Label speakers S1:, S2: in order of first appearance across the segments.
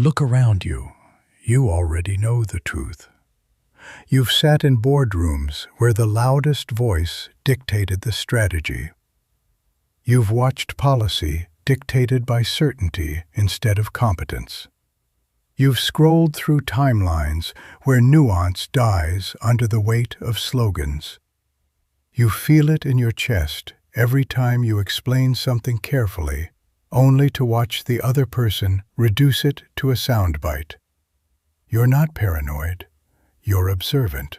S1: Look around you. You already know the truth. You've sat in boardrooms where the loudest voice dictated the strategy. You've watched policy dictated by certainty instead of competence. You've scrolled through timelines where nuance dies under the weight of slogans. You feel it in your chest every time you explain something carefully, only to watch the other person reduce it to a soundbite. You're not paranoid, you're observant.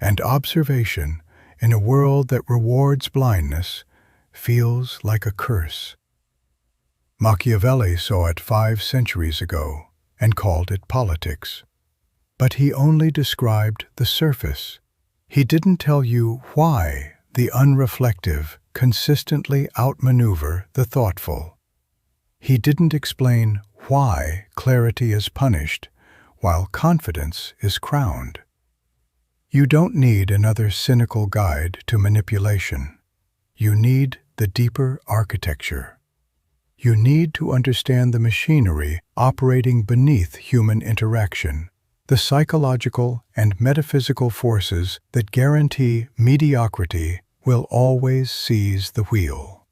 S1: And observation, in a world that rewards blindness, feels like a curse. Machiavelli saw it 5 centuries ago and called it politics. But he only described the surface. He didn't tell you why the unreflective consistently outmaneuver the thoughtful. He didn't explain why clarity is punished while confidence is crowned. You don't need another cynical guide to manipulation. You need the deeper architecture. You need to understand the machinery operating beneath human interaction, the psychological and metaphysical forces that guarantee mediocrity will always seize the wheel.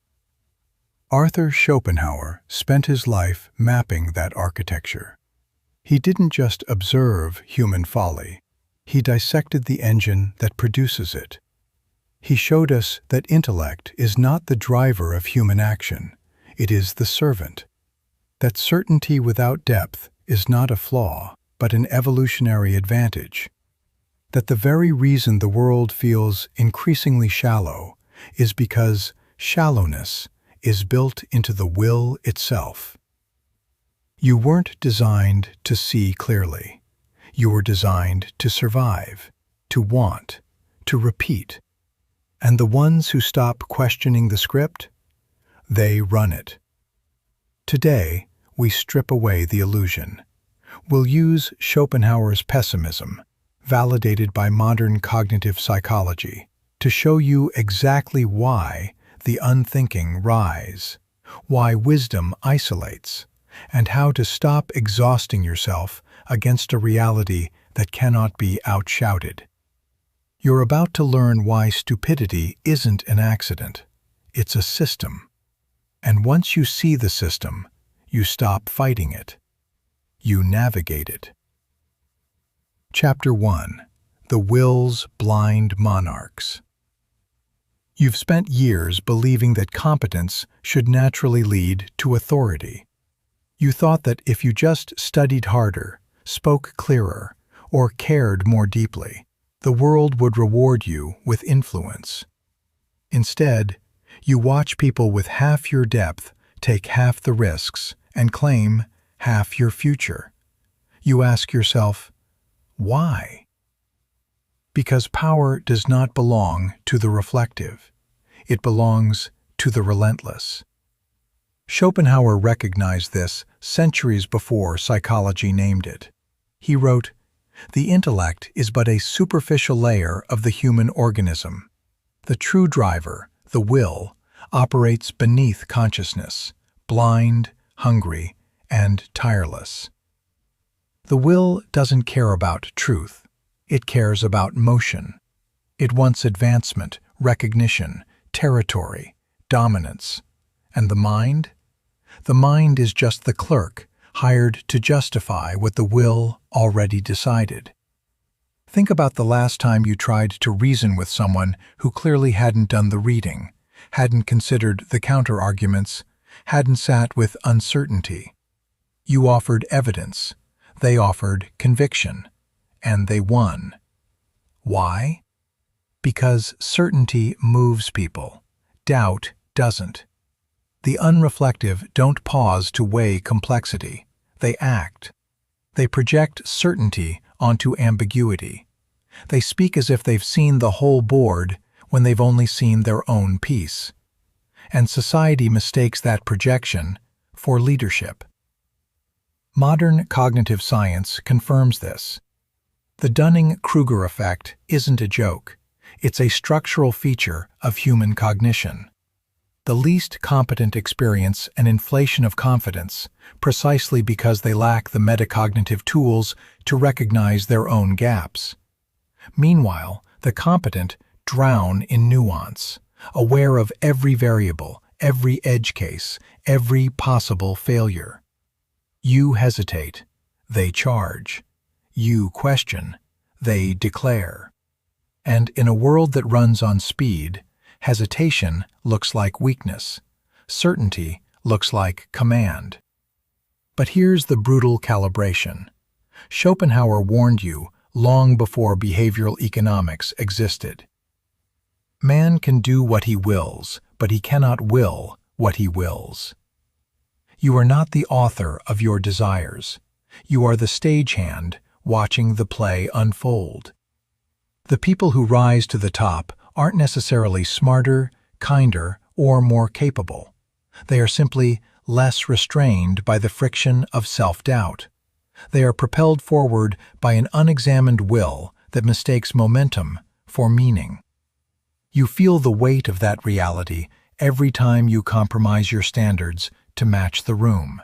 S1: Arthur Schopenhauer spent his life mapping that architecture. He didn't just observe human folly, he dissected the engine that produces it. He showed us that intellect is not the driver of human action, it is the servant. That certainty without depth is not a flaw, but an evolutionary advantage. That the very reason the world feels increasingly shallow is because shallowness is built into the will itself. You weren't designed to see clearly. You were designed to survive, to want, to repeat. And the ones who stop questioning the script, they run it. Today, we strip away the illusion. We'll use Schopenhauer's pessimism, validated by modern cognitive psychology, to show you exactly why the unthinking rise, why wisdom isolates, and how to stop exhausting yourself against a reality that cannot be outshouted. You're about to learn why stupidity isn't an accident, it's a system. And once you see the system, you stop fighting it. You navigate it. Chapter 1. The Will's Blind Monarchs. You've spent years believing that competence should naturally lead to authority. You thought that if you just studied harder, spoke clearer, or cared more deeply, the world would reward you with influence. Instead, you watch people with half your depth take half the risks and claim half your future. You ask yourself, why? Because power does not belong to the reflective. It belongs to the relentless. Schopenhauer recognized this centuries before psychology named it. He wrote, "The intellect is but a superficial layer of the human organism. The true driver, the will, operates beneath consciousness, blind, hungry, and tireless." The will doesn't care about truth. It cares about motion. It wants advancement, recognition, territory, dominance. And the mind? The mind is just the clerk, hired to justify what the will already decided. Think about the last time you tried to reason with someone who clearly hadn't done the reading, hadn't considered the counter-arguments, hadn't sat with uncertainty. You offered evidence, they offered conviction, and they won. Why? Because certainty moves people. Doubt doesn't. The unreflective don't pause to weigh complexity. They act. They project certainty onto ambiguity. They speak as if they've seen the whole board when they've only seen their own piece. And society mistakes that projection for leadership. Modern cognitive science confirms this. The Dunning-Kruger effect isn't a joke. It's a structural feature of human cognition.
S2: The least competent experience an inflation of confidence, precisely because they lack the metacognitive tools to recognize their own gaps. Meanwhile, the competent drown in nuance, aware of every variable, every edge case, every possible failure. You hesitate, they charge. You question, they declare. And in a world that runs on speed, hesitation looks like weakness. Certainty looks like command. But here's the brutal calibration. Schopenhauer warned you long before behavioral economics existed. Man can do what he wills, but he cannot will what he wills. You are not the author of your desires. You are the stagehand watching the play unfold. The people who rise to the top aren't necessarily smarter, kinder, or more capable. They are simply less restrained by the friction of self-doubt. They are propelled forward by an unexamined will that mistakes momentum for meaning. You feel the weight of that reality every time you compromise your standards to match the room.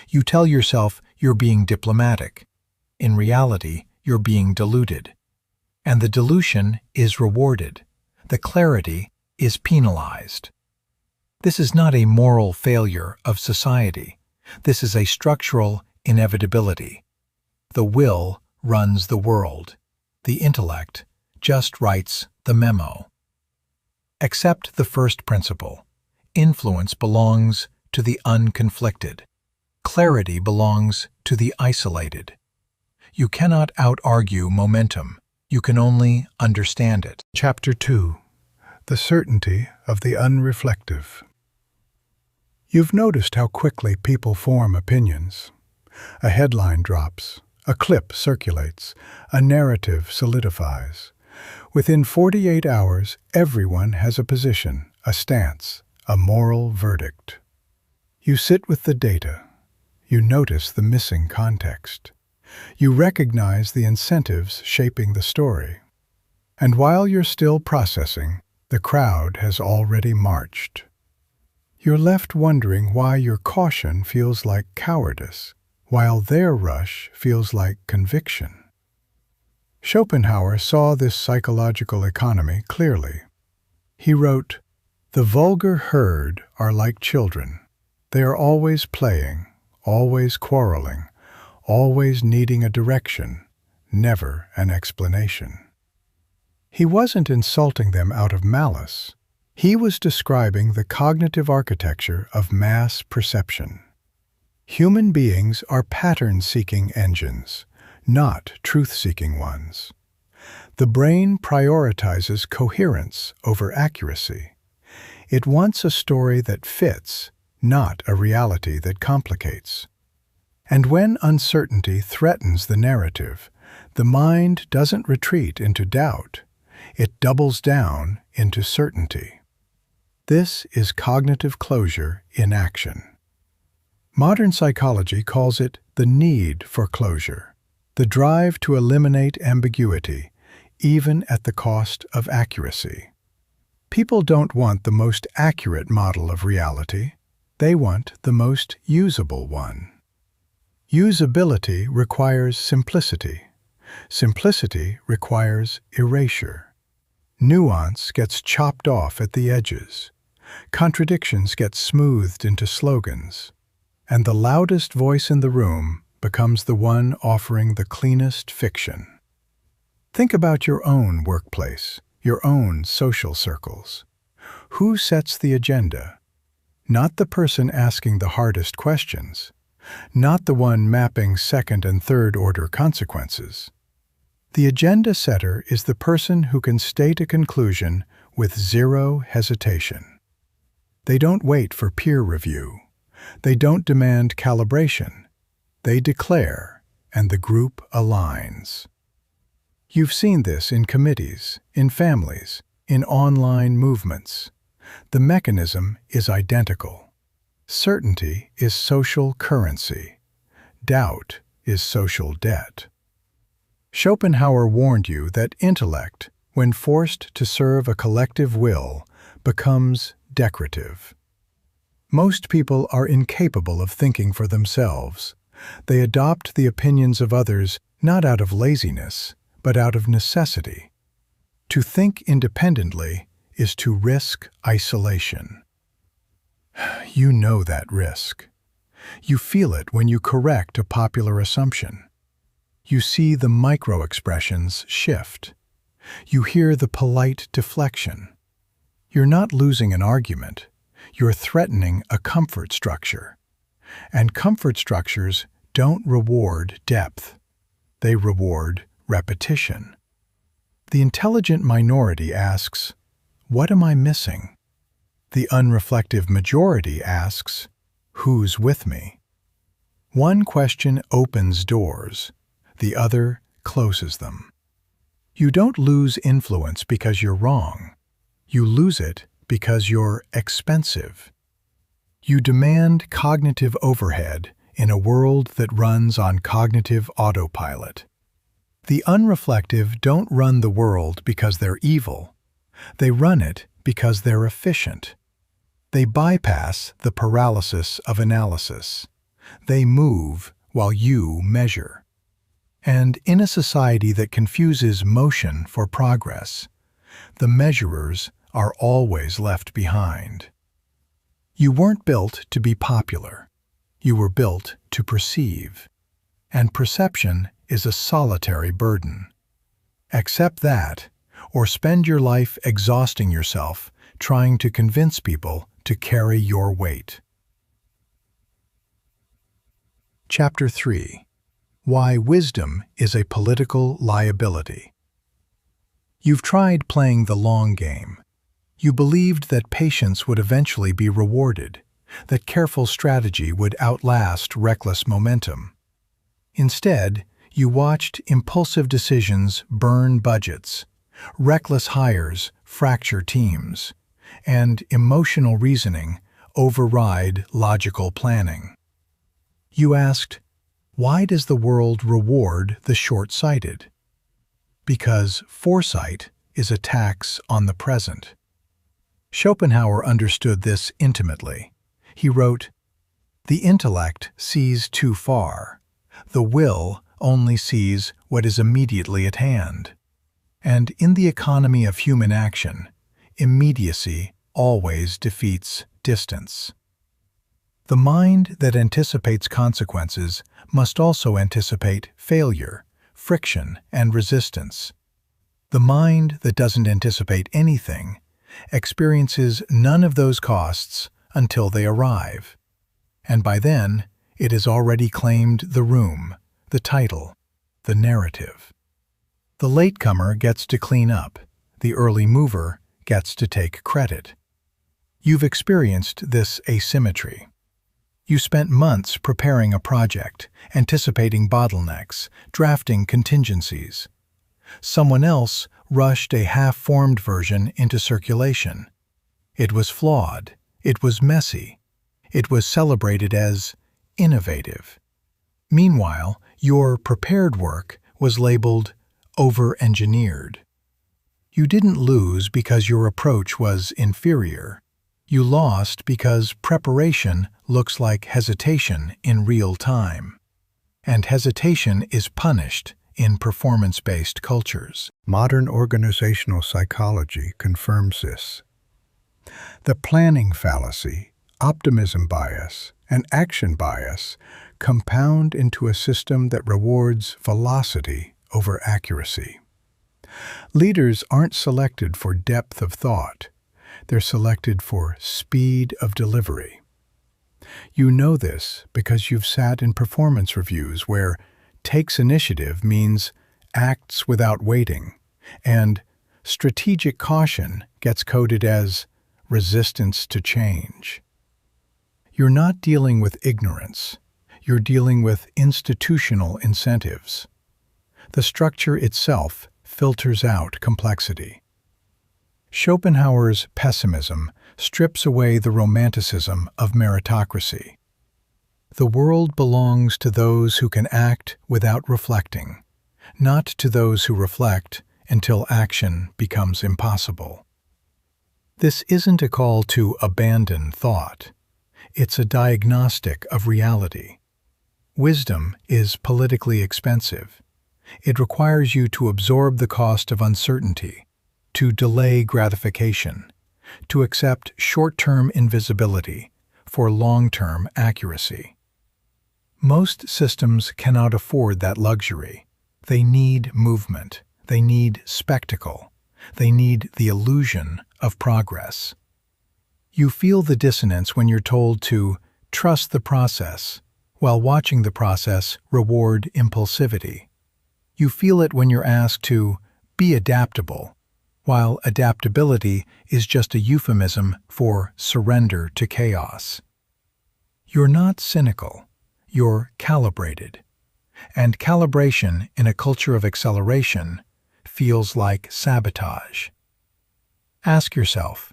S2: You tell yourself you're being diplomatic. In reality, you're being deluded. And the dilution is rewarded. The clarity is penalized. This is not a moral failure of society. This is a structural inevitability. The will runs the world. The intellect just writes the memo. Accept the first principle. Influence belongs to the unconflicted. Clarity belongs to the isolated. You cannot out-argue momentum. You can only understand it.
S1: Chapter 2. The Certainty of the Unreflective. You've noticed how quickly people form opinions. A headline drops, a clip circulates, a narrative solidifies. Within 48 hours, everyone has a position, a stance, a moral verdict. You sit with the data. You notice the missing context. You recognize the incentives shaping the story. And while you're still processing, the crowd has already marched. You're left wondering why your caution feels like cowardice, while their rush feels like conviction. Schopenhauer saw this psychological economy clearly. He wrote, "The vulgar herd are like children. They are always playing, always quarreling, always needing a direction, never an explanation." He wasn't insulting them out of malice. He was describing the cognitive architecture of mass perception. Human beings are pattern-seeking engines, not truth-seeking ones. The brain prioritizes coherence over accuracy. It wants a story that fits, not a reality that complicates. And when uncertainty threatens the narrative, the mind doesn't retreat into doubt. It doubles down into certainty. This is cognitive closure in action. Modern psychology calls it the need for closure, the drive to eliminate ambiguity, even at the cost of accuracy. People don't want the most accurate model of reality. They want the most usable one. Usability requires simplicity. Simplicity requires erasure. Nuance gets chopped off at the edges. Contradictions get smoothed into slogans. And the loudest voice in the room becomes the one offering the cleanest fiction. Think about your own workplace, your own social circles. Who sets the agenda? Not the person asking the hardest questions. Not the one mapping second and third order consequences. The agenda setter is the person who can state a conclusion with zero hesitation. They don't wait for peer review. They don't demand calibration. They declare, and the group aligns. You've seen this in committees, in families, in online movements. The mechanism is identical. Certainty is social currency. Doubt is social debt. Schopenhauer warned you that intellect, when forced to serve a collective will, becomes decorative. Most people are incapable of thinking for themselves. They adopt the opinions of others not out of laziness, but out of necessity. To think independently is to risk isolation. You know that risk. You feel it when you correct a popular assumption. You see the micro-expressions shift. You hear the polite deflection. You're not losing an argument. You're threatening a comfort structure. And comfort structures don't reward depth. They reward repetition. The intelligent minority asks, "What am I missing?" The unreflective majority asks, "Who's with me?" One question opens doors, the other closes them. You don't lose influence because you're wrong. You lose it because you're expensive. You demand cognitive overhead in a world that runs on cognitive autopilot. The unreflective don't run the world because they're evil. They run it because they're efficient. They bypass the paralysis of analysis. They move while you measure. And in a society that confuses motion for progress, the measurers are always left behind. You weren't built to be popular. You were built to perceive. And perception is a solitary burden. Accept that, or spend your life exhausting yourself trying to convince people to carry your weight. Chapter 3. Why Wisdom is a Political Liability. You've tried playing the long game. You believed that patience would eventually be rewarded, that careful strategy would outlast reckless momentum. Instead, you watched impulsive decisions burn budgets, reckless hires fracture teams, and emotional reasoning override logical planning. You asked, why does the world reward the short-sighted? Because foresight is a tax on the present. Schopenhauer understood this intimately. He wrote, "The intellect sees too far. The will only sees what is immediately at hand." And in the economy of human action, immediacy always defeats distance. The mind that anticipates consequences must also anticipate failure, friction, and resistance. The mind that doesn't anticipate anything experiences none of those costs until they arrive. And by then, it has already claimed the room, the title, the narrative. The latecomer gets to clean up. The early mover gets to take credit. You've experienced this asymmetry. You spent months preparing a project, anticipating bottlenecks, drafting contingencies. Someone else rushed a half-formed version into circulation. It was flawed. It was messy. It was celebrated as innovative. Meanwhile, your prepared work was labeled over-engineered. You didn't lose because your approach was inferior. You lost because preparation looks like hesitation in real time. And hesitation is punished in performance-based cultures.
S3: Modern organizational psychology confirms this. The planning fallacy, optimism bias, and action bias compound into a system that rewards velocity over accuracy. Leaders aren't selected for depth of thought. They're selected for speed of delivery. You know this because you've sat in performance reviews where takes initiative means acts without waiting, and strategic caution gets coded as resistance to change. You're not dealing with ignorance. You're dealing with institutional incentives. The structure itself filters out complexity. Schopenhauer's pessimism strips away the romanticism of meritocracy. The world belongs to those who can act without reflecting, not to those who reflect until action becomes impossible.
S2: This isn't a call to abandon thought. It's a diagnostic of reality. Wisdom is politically expensive. It requires you to absorb the cost of uncertainty, to delay gratification, to accept short-term invisibility for long-term accuracy. Most systems cannot afford that luxury. They need movement. They need spectacle. They need the illusion of progress. You feel the dissonance when you're told to trust the process, while watching the process reward impulsivity. You feel it when you're asked to be adaptable, while adaptability is just a euphemism for surrender to chaos. You're not cynical, you're calibrated. And calibration in a culture of acceleration feels like sabotage. Ask yourself,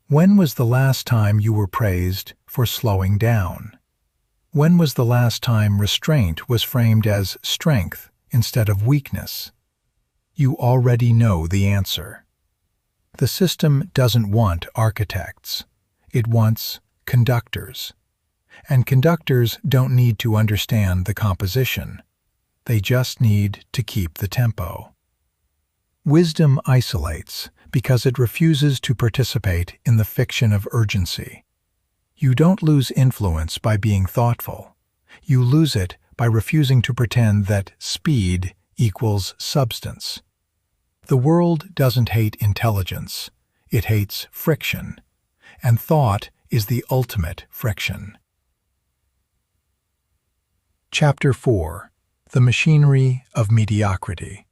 S2: when was the last time you were praised for slowing down? When was the last time restraint was framed as strength instead of weakness? You already know the answer. The system doesn't want architects. It wants conductors. And conductors don't need to understand the composition. They just need to keep the tempo. Wisdom isolates because it refuses to participate in the fiction of urgency. You don't lose influence by being thoughtful. You lose it by refusing to pretend that speed equals substance. The world doesn't hate intelligence. It hates friction. And thought is the ultimate friction. Chapter 4. The Machinery of Mediocrity.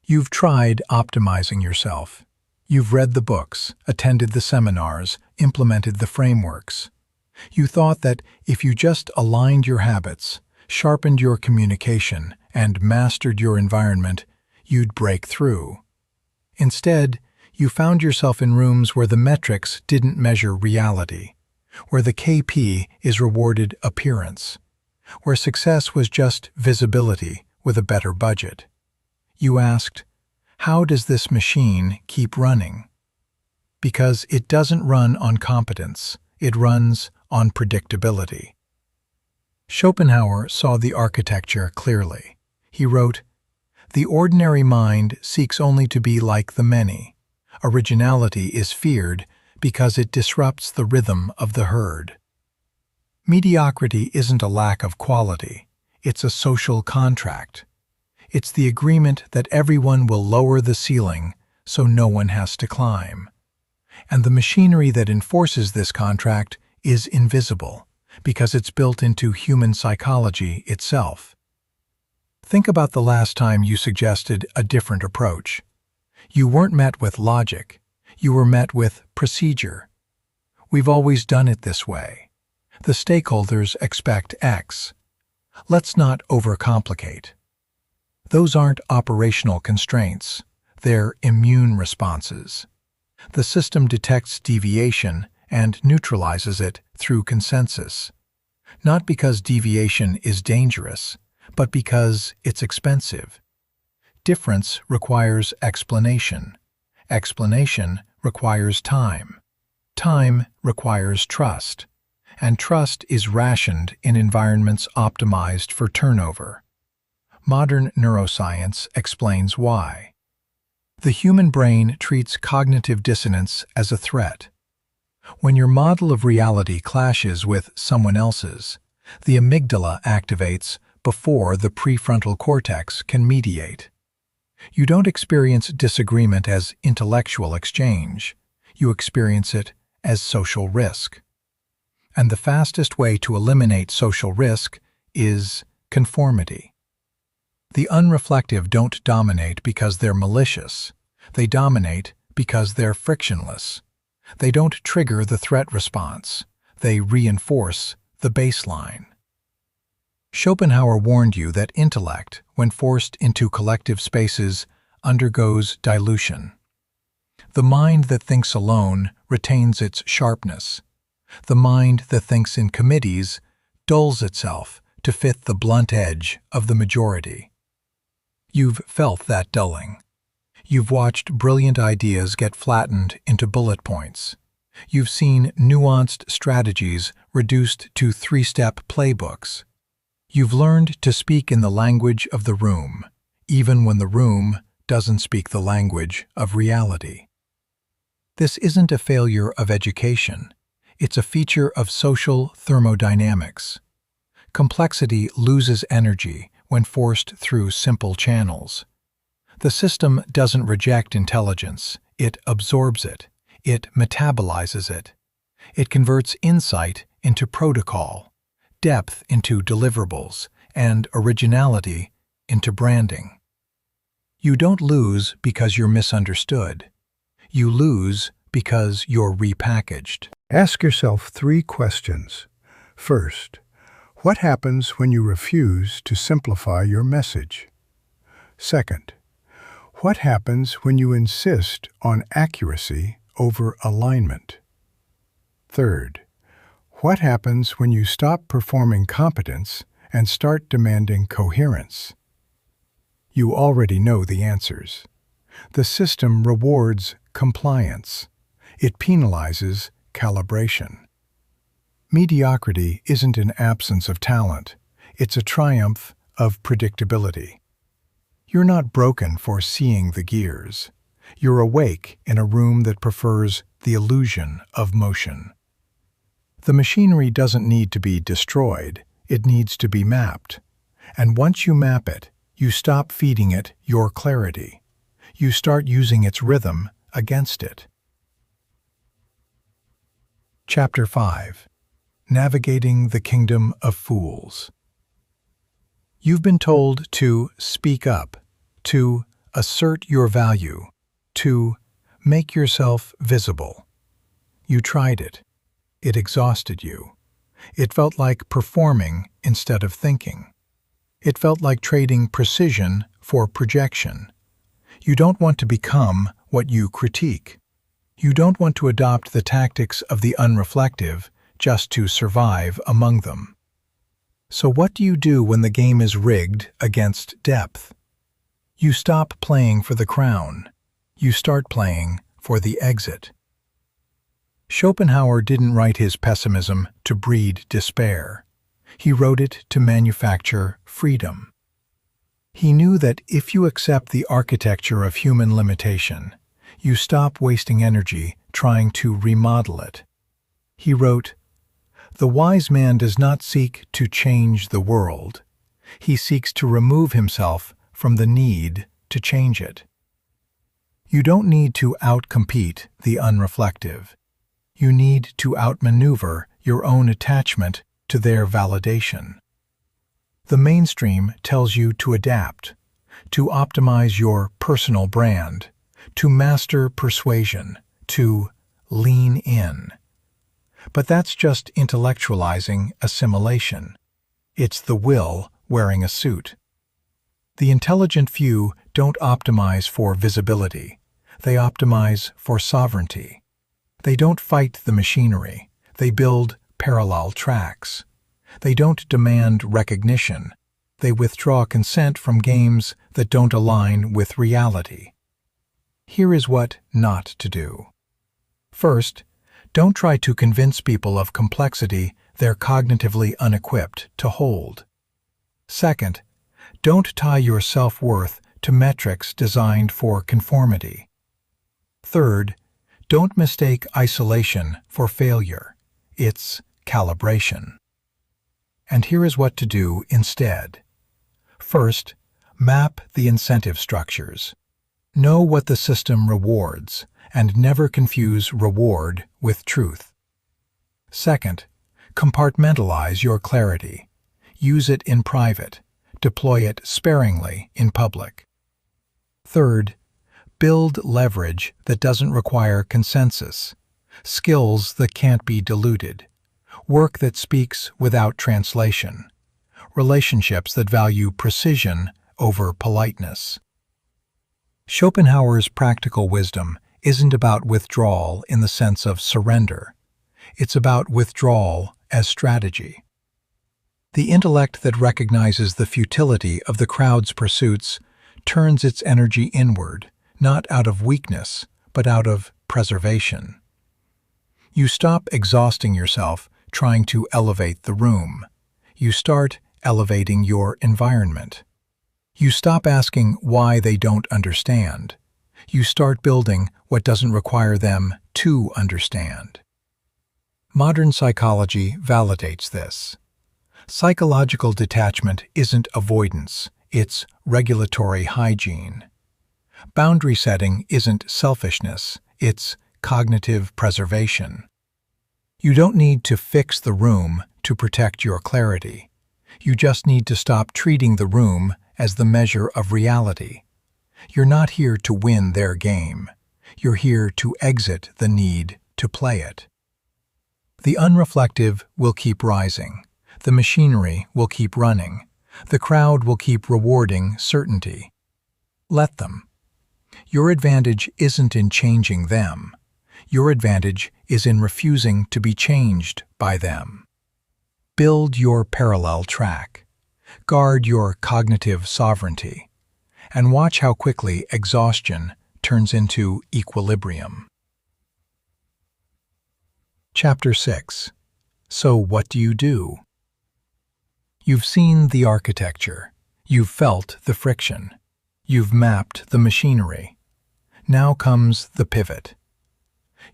S2: You've tried optimizing yourself. You've read the books, attended the seminars, implemented the frameworks. You thought that if you just aligned your habits, sharpened your communication, and mastered your environment, you'd break through. Instead, you found yourself in rooms where the metrics didn't measure reality, where the KP is rewarded appearance, where success was just visibility with a better budget. You asked, how does this machine keep running? Because it doesn't run on competence, it runs on predictability. Schopenhauer saw the architecture clearly. He wrote, "The ordinary mind seeks only to be like the many. Originality is feared because it disrupts the rhythm of the herd." Mediocrity isn't a lack of quality, it's a social contract. It's the agreement that everyone will lower the ceiling so no one has to climb. And the machinery that enforces this contract is invisible because it's built into human psychology itself. Think about the last time you suggested a different approach. You weren't met with logic, you were met with procedure. We've always done it this way. The stakeholders expect X. Let's not overcomplicate. Those aren't operational constraints, they're immune responses. The system detects deviation and neutralizes it through consensus. Not because deviation is dangerous, but because it's expensive. Difference requires explanation. Explanation requires time. Time requires trust. And trust is rationed in environments optimized for turnover. Modern neuroscience explains why. The human brain treats cognitive dissonance as a threat. When your model of reality clashes with someone else's, the amygdala activates before the prefrontal cortex can mediate. You don't experience disagreement as intellectual exchange. You experience it as social risk. And the fastest way to eliminate social risk is conformity. The unreflective don't dominate because they're malicious. They dominate because they're frictionless. They don't trigger the threat response. They reinforce the baseline. Schopenhauer warned you that intellect, when forced into collective spaces, undergoes dilution. The mind that thinks alone retains its sharpness. The mind that thinks in committees dulls itself to fit the blunt edge of the majority. You've felt that dulling. You've watched brilliant ideas get flattened into bullet points. You've seen nuanced strategies reduced to three-step playbooks. You've learned to speak in the language of the room, even when the room doesn't speak the language of reality. This isn't a failure of education. It's a feature of social thermodynamics. Complexity loses energy when forced through simple channels. The system doesn't reject intelligence, it absorbs it. It metabolizes it. It converts insight into protocol, depth into deliverables, and originality into branding. You don't lose because you're misunderstood. You lose because you're repackaged.
S3: Ask yourself 3 questions. First, what happens when you refuse to simplify your message? Second, what happens when you insist on accuracy over alignment? Third, what happens when you stop performing competence and start demanding coherence? You already know the answers. The system rewards compliance. It penalizes calibration. Mediocrity isn't an absence of talent. It's a triumph of predictability. You're not broken for seeing the gears. You're awake in a room that prefers the illusion of motion. The machinery doesn't need to be destroyed, it needs to be mapped. And once you map it, you stop feeding it your clarity. You start using its rhythm against it. Chapter 5. Navigating the Kingdom of Fools. You've been told to speak up, to assert your value, to make yourself visible. You tried it. It exhausted you. It felt like performing instead of thinking. It felt like trading precision for projection. You don't want to become what you critique. You don't want to adopt the tactics of the unreflective just to survive among them. So what do you do when the game is rigged against depth? You stop playing for the crown. You start playing for the exit. Schopenhauer didn't write his pessimism to breed despair. He wrote it to manufacture freedom. He knew that if you accept the architecture of human limitation, you stop wasting energy trying to remodel it. He wrote, "The wise man does not seek to change the world. He seeks to remove himself from the need to change it." You don't need to outcompete the unreflective. You need to outmaneuver your own attachment to their validation. The mainstream tells you to adapt, to optimize your personal brand, to master persuasion, to lean in. But that's just intellectualizing assimilation. It's the will wearing a suit. The intelligent few don't optimize for visibility. They optimize for sovereignty. They don't fight the machinery. They build parallel tracks. They don't demand recognition. They withdraw consent from games that don't align with reality. Here is what not to do. First, don't try to convince people of complexity they're cognitively unequipped to hold. Second, don't tie your self-worth to metrics designed for conformity. Third, don't mistake isolation for failure. It's calibration. And here is what to do instead. First, map the incentive structures. Know what the system rewards, and never confuse reward with truth. Second, compartmentalize your clarity. Use it in private. Deploy it sparingly in public. Third, build leverage that doesn't require consensus, skills that can't be diluted, work that speaks without translation, relationships that value precision over politeness. Schopenhauer's practical wisdom isn't about withdrawal in the sense of surrender. It's about withdrawal as strategy. The intellect that recognizes the futility of the crowd's pursuits turns its energy inward,
S2: not out of weakness, but out of preservation. You stop exhausting yourself trying to elevate the room. You start elevating your environment. You stop asking why they don't understand. You start building what doesn't require them to understand. Modern psychology validates this. Psychological detachment isn't avoidance, it's regulatory hygiene. Boundary setting isn't selfishness, it's cognitive preservation. You don't need to fix the room to protect your clarity. You just need to stop treating the room as the measure of reality. You're not here to win their game. You're here to exit the need to play it. The unreflective will keep rising. The machinery will keep running. The crowd will keep rewarding certainty. Let them. Your advantage isn't in changing them. Your advantage is in refusing to be changed by them. Build your parallel track. Guard your cognitive sovereignty. And watch how quickly exhaustion turns into equilibrium. Chapter 6. So what do you do? You've seen the architecture. You've felt the friction. You've mapped the machinery. Now comes the pivot.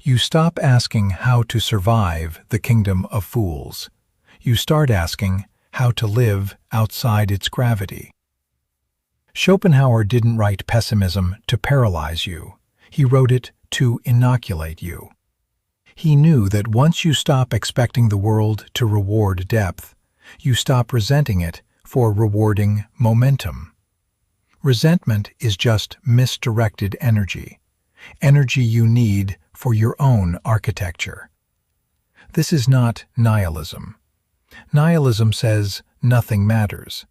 S2: You stop asking how to survive the kingdom of fools. You start asking how to live outside its gravity. Schopenhauer didn't write pessimism to paralyze you. He wrote it to inoculate you. He knew that once you stop expecting the world to reward depth, you stop resenting it for rewarding momentum. Resentment is just misdirected energy, energy you need for your own architecture. This is not nihilism. Nihilism says nothing matters.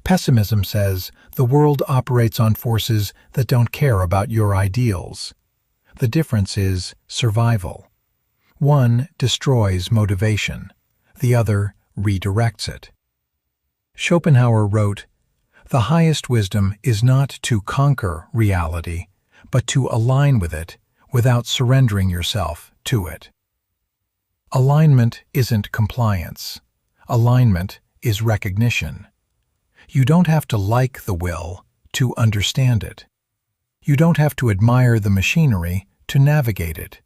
S2: Pessimism says the world operates on forces that don't care about your ideals. The difference is survival. One destroys motivation, the other redirects it. Schopenhauer wrote, "The highest wisdom is not to conquer reality, but to align with it without surrendering yourself to it." Alignment isn't compliance. Alignment is recognition. You don't have to like the will to understand it. You don't have to admire the machinery to navigate it.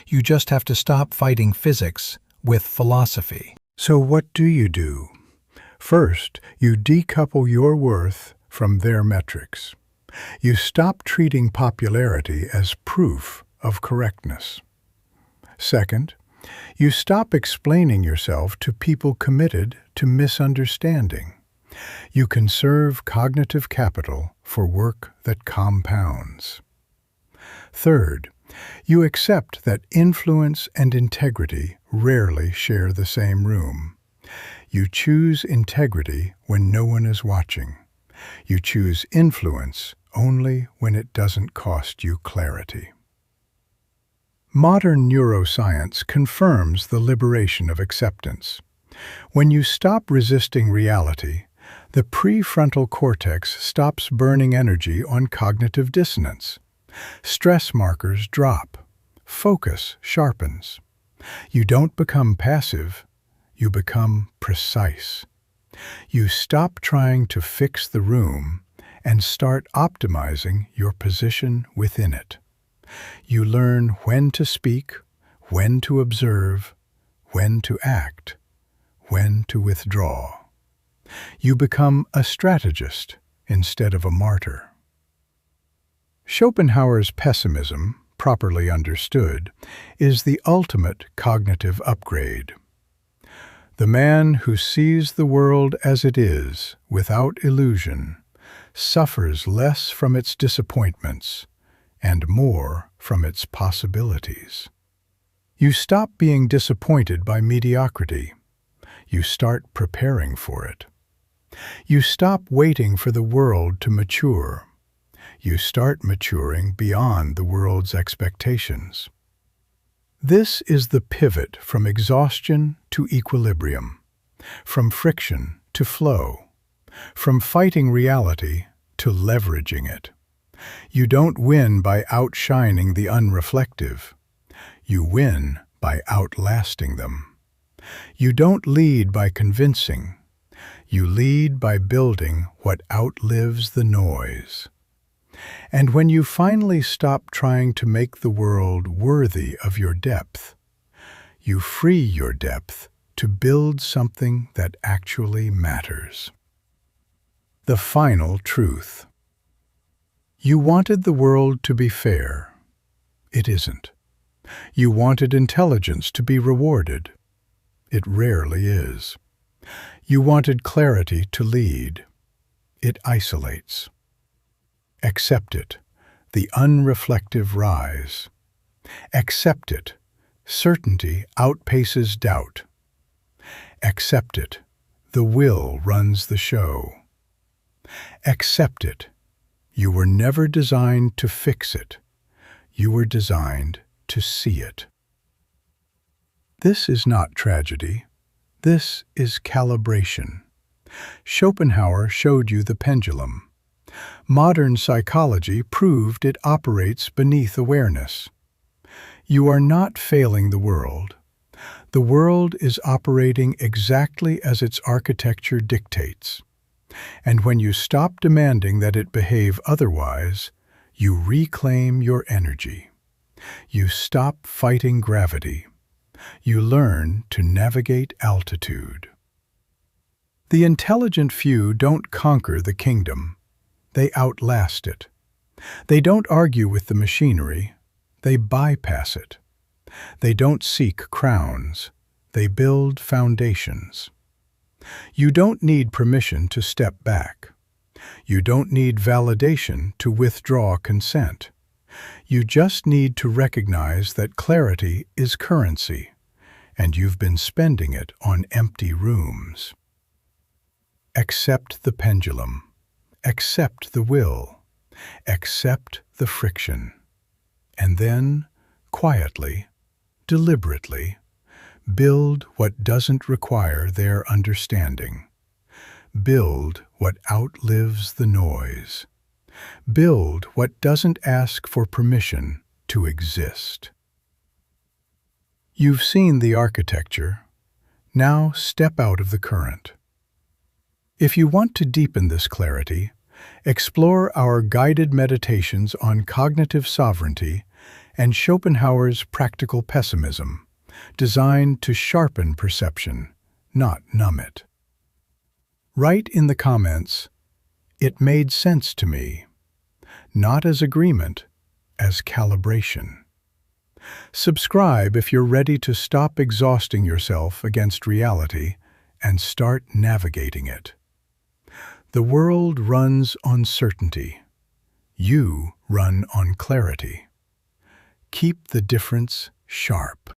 S2: You just have to stop fighting physics with philosophy.
S3: So what do you do? First, you decouple your worth from their metrics. You stop treating popularity as proof of correctness. Second, you stop explaining yourself to people committed to misunderstanding. You conserve cognitive capital for work that compounds. Third, you accept that influence and integrity rarely share the same room. You choose integrity when no one is watching. You choose influence only when it doesn't cost you clarity. Modern neuroscience confirms the liberation of acceptance. When you stop resisting reality, the prefrontal cortex stops burning energy on cognitive dissonance. Stress markers drop. Focus sharpens. You don't become passive, you become precise. You stop trying to fix the room and start optimizing your position within it. You learn when to speak, when to observe, when to act, when to withdraw. You become a strategist instead of a martyr. Schopenhauer's pessimism, properly understood, is the ultimate cognitive upgrade. The man who sees the world as it is, without illusion, suffers less from its disappointments and more from its possibilities. You stop being disappointed by mediocrity. You start preparing for it. You stop waiting for the world to mature. You start maturing beyond the world's expectations. This is the pivot from exhaustion to equilibrium, from friction to flow, from fighting reality to leveraging it. You don't win by outshining the unreflective. You win by outlasting them. You don't lead by convincing. You lead by building what outlives the noise. And when you finally stop trying to make the world worthy of your depth, you free your depth to build something that actually matters. The final truth. You wanted the world to be fair. It isn't. You wanted intelligence to be rewarded. It rarely is. You wanted clarity to lead. It isolates. Accept it, the unreflective rise. Accept it, certainty outpaces doubt. Accept it, the will runs the show. Accept it, you were never designed to fix it. You were designed to see it. This is not tragedy. This is calibration. Schopenhauer showed you the pendulum. Modern psychology proved it operates beneath awareness. You are not failing the world. The world is operating exactly as its architecture dictates. And when you stop demanding that it behave otherwise, you reclaim your energy. You stop fighting gravity. You learn to navigate altitude. The intelligent few don't conquer the kingdom. They outlast it. They don't argue with the machinery. They bypass it. They don't seek crowns. They build foundations. You don't need permission to step back. You don't need validation to withdraw consent. You just need to recognize that clarity is currency, and you've been spending it on empty rooms. Accept the pendulum. Accept the will. Accept the friction. And then, quietly, deliberately, build what doesn't require their understanding. Build what outlives the noise. Build what doesn't ask for permission to exist. You've seen the architecture. Now step out of the current. If you want to deepen this clarity, explore our guided meditations on cognitive sovereignty and Schopenhauer's practical pessimism, designed to sharpen perception, not numb it. Write in the comments, "It made sense to me," not as agreement, as calibration. Subscribe if you're ready to stop exhausting yourself against reality and start navigating it. The world runs on certainty. You run on clarity. Keep the difference sharp.